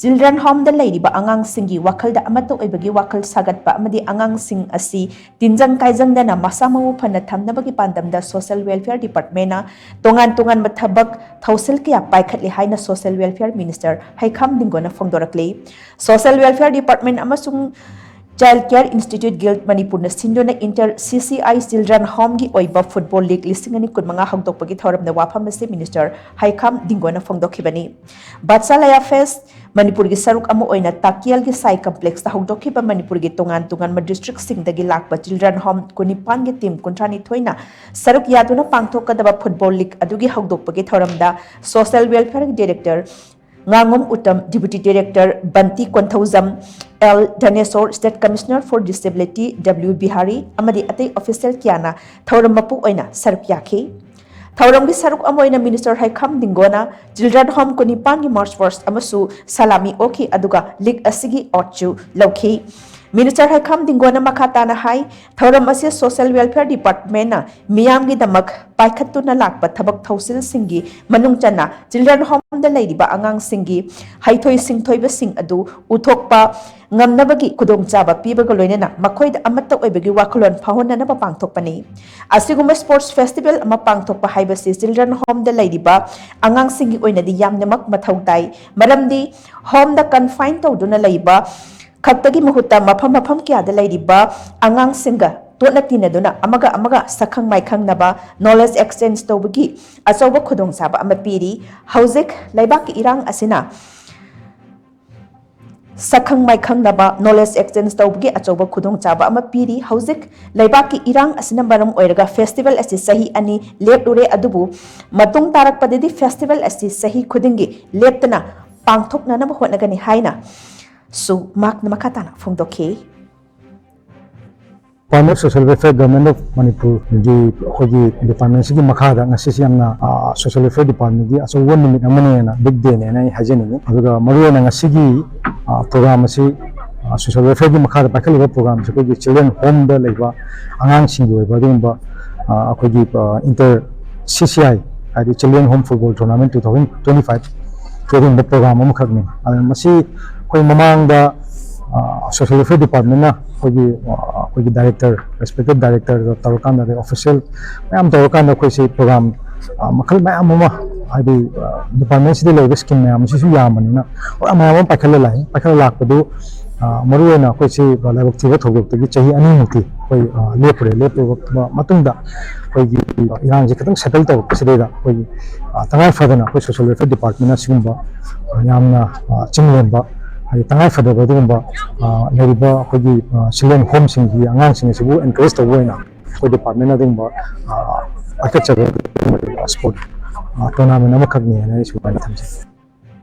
Children home da leiriba angang singi wakhal da amatta oibagi wakhal sagatpa amadi angang sing asi tinjang kaijangdana masa mau phana thamnaba gi pandam da social welfare department na Tongan Tonganba Thabak Thousil kya Paikhatli HAINA social welfare minister Heikham Dingo na PHONGDORAKLI social welfare department amasung Child Care Institute Guild Manipur na sindona inter CCI Children Home gi oiba football league listing ani kudmanga hangdokpagi thoram na wafam se minister Heikham Dingo na phongdokhibani Batsalaya Fest Manipur gi saruk amu oina takial gi sai complex ta hangdokhiba Manipur gi Tongan Tonganba district sing dagi lakpa children home kunipan gi team kuntrani thoina saruk yaduna pangthokadaba football league adugi hangdokpagi thoram da social welfare director Ngangom Utam, Deputy Director Banti Konthauzam, L. Dhanesor, State Commissioner for Disability W. Bihari, Amadi Ate Official Kiana, Thauram Mapu Oina, Saruk Yaki. Thauram gi Saruk Amoina Minister Heikham Dingona, Children Home Kunipangi March 1st, Amasu, Salami Oki Aduga, Lig Asigi Ochu, Loki. Minister Heikham Dingona Makatana Hai, Thauram Asia Social Welfare Department na Miyamgi Damak, Paikhatli Lakpa Thabak Thousil Singi, Manungchana, Children Home da leiriba angang singi, Haithoi Singthoiba Sing Adu, Uthokpa, Ngamnabagi Kudongchaba Pibaga Loinena, Makoy da Amatta Oibagi Wakalon Phahona na Pangthokpani. Asiguma Sports Festival ama Pangthokpa Haibasi Children Home da leiriba angang singi oina di yamnamak mathautai, Maramdi Home da confine tawduna leiba Khaktagi Muhuta mafam kya da leiriba angang singa Totna tinaduna amaga sakhang maikhang naba knowledge exchange tawbagi achoba khudong saba ama piri hauzik laibak irang asina sakhang maikhang naba knowledge exchange tawbagi achoba khudong saba ama piri hauzik laibak irang asina baram oiraga festival asi sahi ani lepure adubu matung tarak padedi festival asi sahi khudingi leptana pangthokna na hotnagani haina so mak na makatana phongdokhe Department of Social Welfare Government of Manipur the department sigi makha da ngasi siamna social welfare department gi aso one minute amane na big day ne na hajeni aduga maru na ngasi gi program asi social welfare gi makha da pakhali program se ko children home da leiba angang sing gi ba dum ba ko gi inter CCI adi children home football tournament 2025 training the program am khagni masi koi mamang da social welfare department na कोई director respected director तौरकान दा official ma'am तौरकान दा कोई programme मखल ma'am अमा हाइदि department से लेबे scheme ma'am Sissu यामनिना और ma'am Pakhal लाकपदु मरुना कोई से लाइक थिबा थोगतगी चाहि अनि मुति कोई लेपरे मतुंगदा कोई इरांग जे खतंग सेटल तौ सिदेदा कोई तंगाय फदना कोई सोशल वेलफेयर डिपार्टमेंट ना सिगुंबा यामना चिंगलेंबा तंगाय फदबा दुगुंबा लेरिबा कोई चिल्ड्रन होम सिंगी अंगांग सिंग सिबु एनकरेज तौबोइना कोई डिपार्टमेंट ना दुगुंबा पाइखत चबे स्पोर्ट टूर्नामेंट अमा खगनी है ना इसु बाय थमसे